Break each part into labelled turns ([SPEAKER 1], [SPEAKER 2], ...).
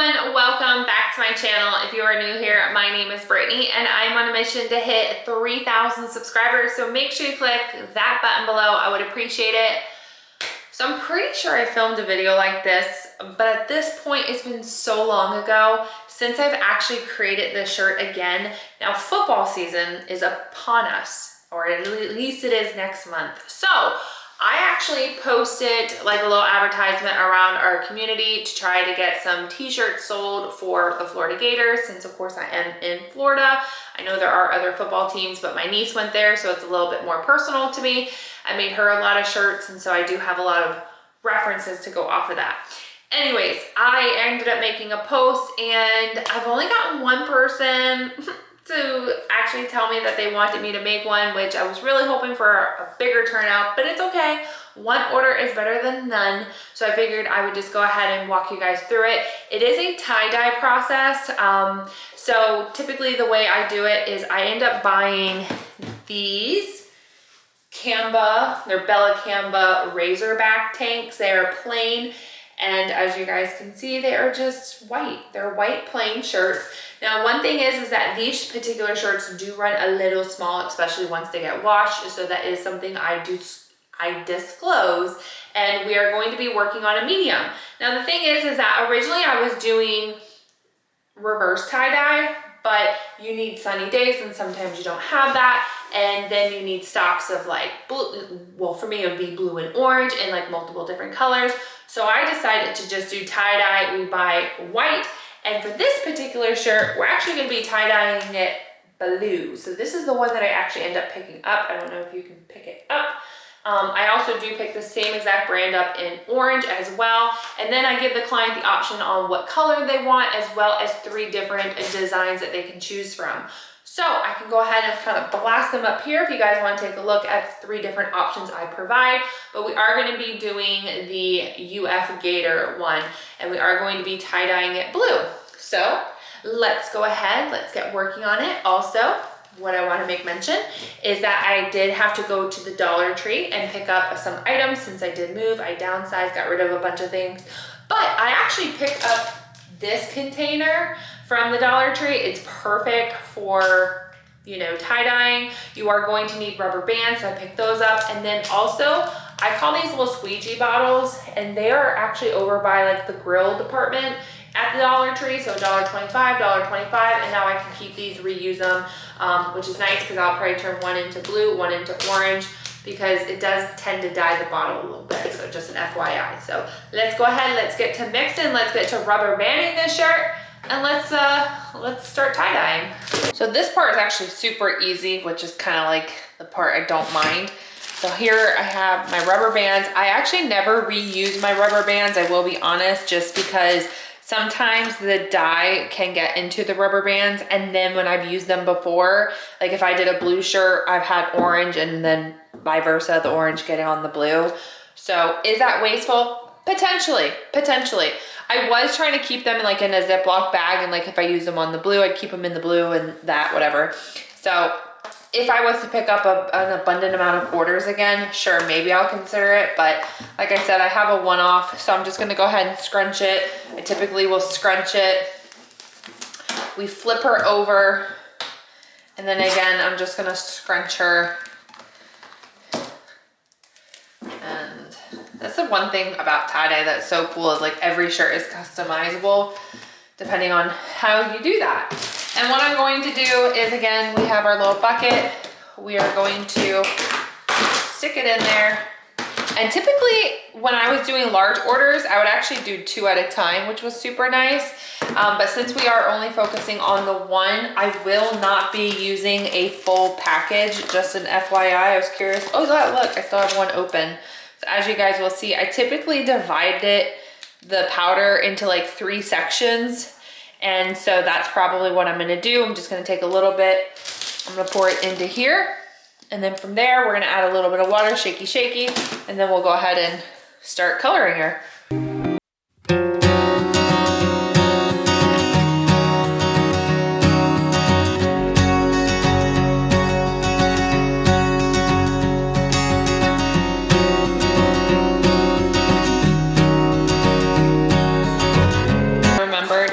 [SPEAKER 1] everyone, welcome back to my channel. If you are new here, my name is Brittany and I'm on a mission to hit 3,000 subscribers, so make sure you click that button below. I would appreciate it. So I'm pretty sure I filmed a video like this, but at this point it's been so long ago since I've actually created this shirt again. Now football season is upon us, or at least it is next month. So I actually posted like a little advertisement around our community to try to get some t-shirts sold for the Florida Gators, since of course I am in Florida. I know there are other football teams, but my niece went there, so it's a little bit more personal to me. I made her a lot of shirts, and so I do have a lot of references to go off of that. Anyways, I ended up making a post and I've only gotten one person to actually tell me that they wanted me to make one, which I was really hoping for a bigger turnout, but it's okay. One order is better than none. So I figured I would just go ahead and walk you guys through it. It is a tie-dye process. So typically the way I do it is I end up buying these Canva, they're Bella Canva Razorback tanks. They are plain. And as you guys can see, they are just white. They're white plain shirts. Now, one thing is that these particular shirts do run a little small, especially once they get washed. So that is something I disclose, and we are going to be working on a medium. Now, the thing is that originally I was doing reverse tie-dye, but you need sunny days and sometimes you don't have that. And then you need stocks of like blue, well, for me it would be blue and orange and like multiple different colors. So I decided to just do tie-dye. We buy white, and for this particular shirt, we're actually going to be tie-dyeing it blue. So this is the one that I actually end up picking up. I don't know if you can pick it up. I also do pick the same exact brand up in orange as well. And then I give the client the option on what color they want, as well as 3 different designs that they can choose from. So I can go ahead and kind of blast them up here if you guys want to take a look at 3 different options I provide. But we are going to be doing the UF Gator one, and we are going to be tie-dyeing it blue. So let's go ahead, let's get working on it. Also, what I want to make mention is that I did have to go to the Dollar Tree and pick up some items since I did move. I downsized, got rid of a bunch of things, but I actually picked up this container from the Dollar Tree. It's perfect for, you know, tie-dyeing. You are going to need rubber bands, so I picked those up. And then also, I call these little squeegee bottles, and they are actually over by like the grill department at the Dollar Tree. So $1.25, $1.25, and now I can keep these, reuse them, which is nice because I'll probably turn one into blue, one into orange, because it does tend to dye the bottle a little bit. So just an FYI. So let's go ahead, let's get to mixing, let's get to rubber banding this shirt, and let's start tie-dyeing. So this part is actually super easy, which is kind of like the part I don't mind. So here I have my rubber bands. I actually never reuse my rubber bands, I will be honest, just because sometimes the dye can get into the rubber bands, and then when I've used them before, like if I did a blue shirt, I've had orange, and then vice versa, the orange getting on the blue. So is that wasteful? Potentially. I was trying to keep them like in a Ziploc bag, and like if I use them on the blue, I'd keep them in the blue and that, whatever. So if I was to pick up an abundant amount of orders again, sure, maybe I'll consider it. But like I said, I have a one-off, so I'm just gonna go ahead and scrunch it. I typically will scrunch it. We flip her over, and then again, I'm just gonna scrunch her. And that's the one thing about tie-dye that's so cool, is like every shirt is customizable depending on how you do that. And what I'm going to do is, again, we have our little bucket. We are going to stick it in there. And typically when I was doing large orders, I would actually do 2 at a time, which was super nice. But since we are only focusing on the one, I will not be using a full package, just an FYI. I was curious. Oh, look, I still have one open. So as you guys will see, I typically divide the powder into like 3 sections. And so that's probably what I'm gonna do. I'm just gonna take a little bit, I'm gonna pour it into here. And then from there, we're gonna add a little bit of water, shaky, shaky, and then we'll go ahead and start coloring her.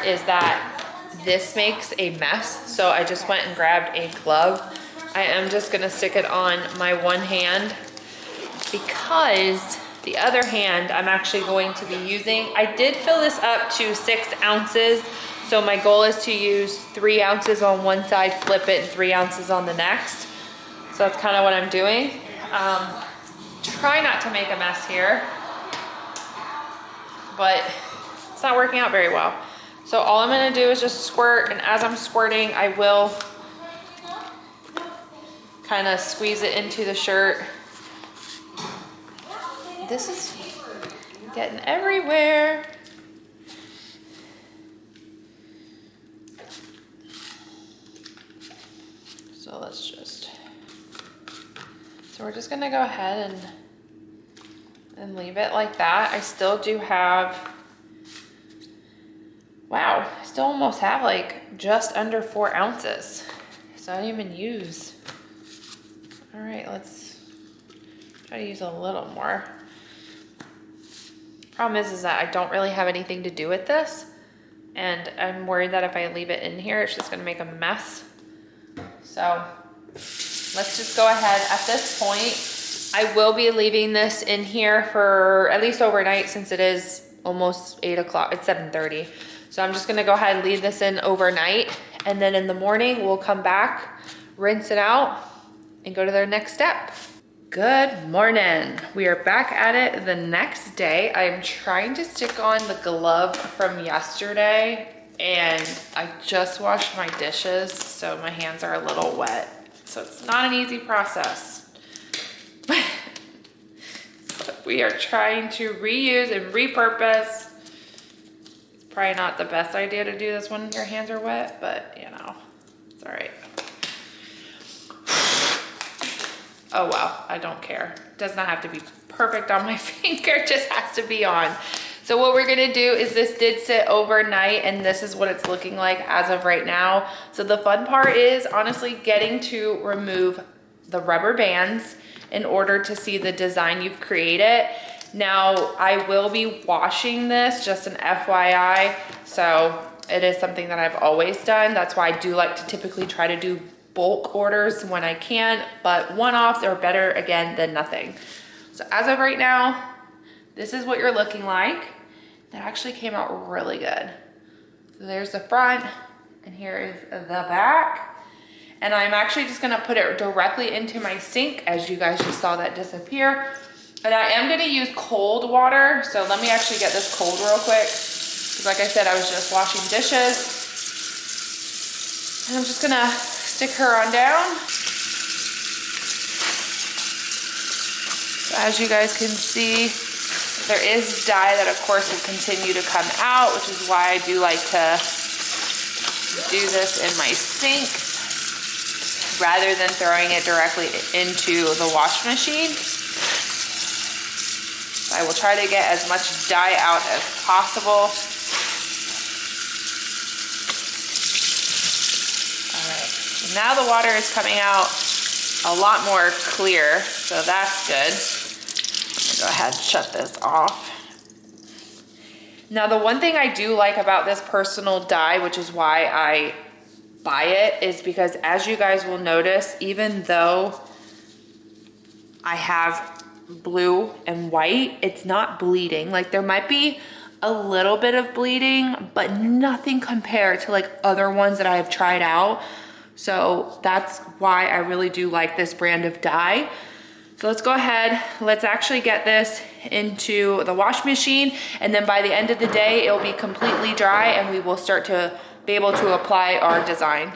[SPEAKER 1] part is that this makes a mess. So I just went and grabbed a glove. I am just gonna stick it on my one hand because the other hand I'm actually going to be using. I did fill this up to 6 ounces. So my goal is to use 3 ounces on one side, flip it, and 3 ounces on the next. So that's kind of what I'm doing. Try not to make a mess here, but it's not working out very well. So all I'm gonna do is just squirt, and as I'm squirting, I will kind of squeeze it into the shirt. This is getting everywhere. So let's just, so we're just gonna go ahead and leave it like that. I still do have, wow, I still almost have like just under 4 ounces. So I didn't even use. All right, let's try to use a little more. Problem is that I don't really have anything to do with this. And I'm worried that if I leave it in here, it's just gonna make a mess. So let's just go ahead. At this point, I will be leaving this in here for at least overnight since it is almost 8 o'clock, it's 7:30. So I'm just gonna go ahead and leave this in overnight. And then in the morning, we'll come back, rinse it out, and go to their next step. Good morning. We are back at it the next day. I'm trying to stick on the glove from yesterday, and I just washed my dishes, so my hands are a little wet. So it's not an easy process. But we are trying to reuse and repurpose. It's probably not the best idea to do this when your hands are wet, but you know, it's all right. Oh wow, I don't care. It does not have to be perfect on my finger, it just has to be on. So what we're gonna do is, this did sit overnight and this is what it's looking like as of right now. So the fun part is honestly getting to remove the rubber bands in order to see the design you've created. Now I will be washing this, just an FYI. So it is something that I've always done. That's why I do like to typically try to do bulk orders when I can, but one-offs are better again than nothing. So as of right now, this is what you're looking like. That actually came out really good. So there's the front and here is the back. And I'm actually just gonna put it directly into my sink, as you guys just saw that disappear. And I am gonna use cold water. So let me actually get this cold real quick. Because like I said, I was just washing dishes. And I'm just gonna stick her on down. So as you guys can see, there is dye that of course will continue to come out, which is why I do like to do this in my sink rather than throwing it directly into the wash machine. I will try to get as much dye out as possible. Now the water is coming out a lot more clear, so that's good. Go ahead and shut this off. Now the one thing I do like about this personal dye, which is why I buy it, is because as you guys will notice, even though I have blue and white, it's not bleeding. Like there might be a little bit of bleeding, but nothing compared to like other ones that I have tried out. So that's why I really do like this brand of dye. So let's go ahead, let's actually get this into the wash machine, and then by the end of the day, it'll be completely dry and we will start to be able to apply our design.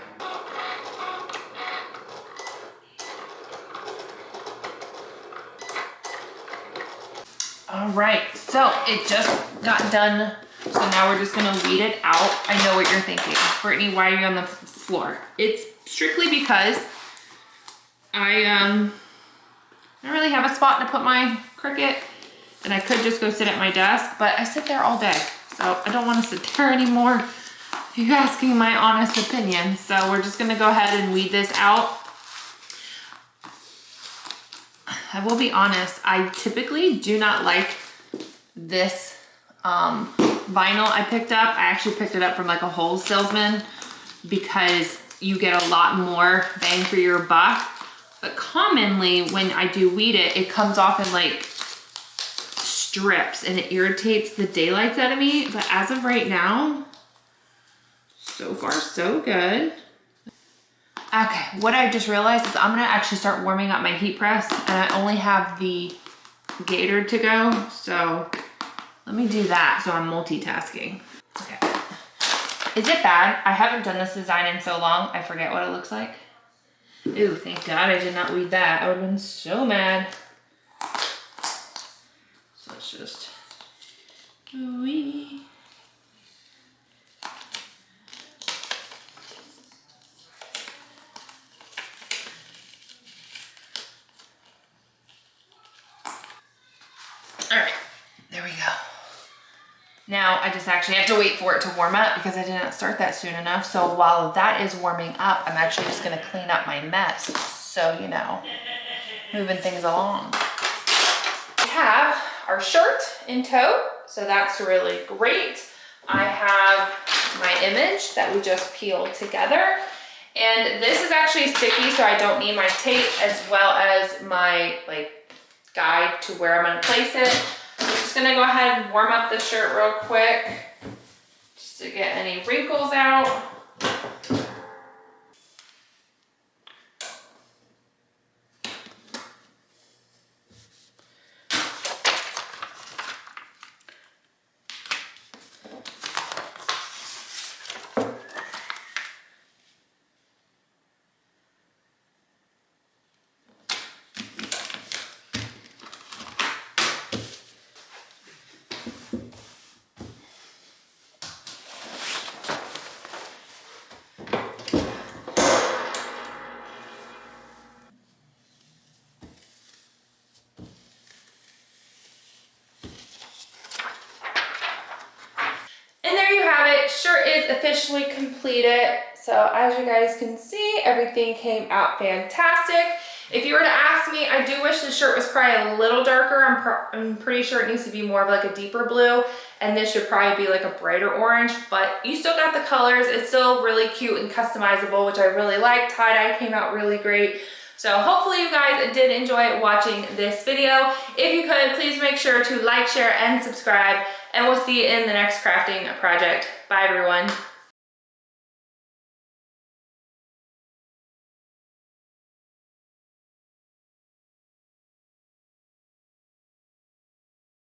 [SPEAKER 1] All right, so it just got done. So now we're just gonna weed it out. I know what you're thinking. Brittany, why are you on the floor? It's strictly because I don't really have a spot to put my Cricut, and I could just go sit at my desk, but I sit there all day. So I don't wanna sit there anymore. You're asking my honest opinion. So we're just gonna go ahead and weed this out. I will be honest, I typically do not like this vinyl I picked up. I actually picked it up from like a whole salesman because you get a lot more bang for your buck. But commonly when I do weed it, it comes off in like strips and it irritates the daylights out of me. But as of right now, so far so good. Okay, what I just realized is I'm gonna actually start warming up my heat press, and I only have the gator to go, so let me do that so I'm multitasking. Okay. Is it bad? I haven't done this design in so long, I forget what it looks like. Ooh, thank God I did not weed that. I would have been so mad. So let's just weed. All right, there we go. Now I just actually have to wait for it to warm up because I didn't start that soon enough. So while that is warming up, I'm actually just gonna clean up my mess. So, you know, moving things along. We have our shirt in tow, so that's really great. I have my image that we just peeled together. And this is actually sticky, so I don't need my tape, as well as my like guide to where I'm gonna place it. I'm just gonna go ahead and warm up the shirt real quick just to get any wrinkles out. And there you have it. Shirt is officially completed. So as you guys can see, everything came out fantastic. If you were to ask me, I do wish the shirt was probably a little darker. I'm pretty sure it needs to be more of like a deeper blue, and this should probably be like a brighter orange, but you still got the colors. It's still really cute and customizable, which I really like. Tie-dye came out really great. So hopefully you guys did enjoy watching this video. If you could, please make sure to like, share, and subscribe, and we'll see you in the next crafting project. Bye everyone.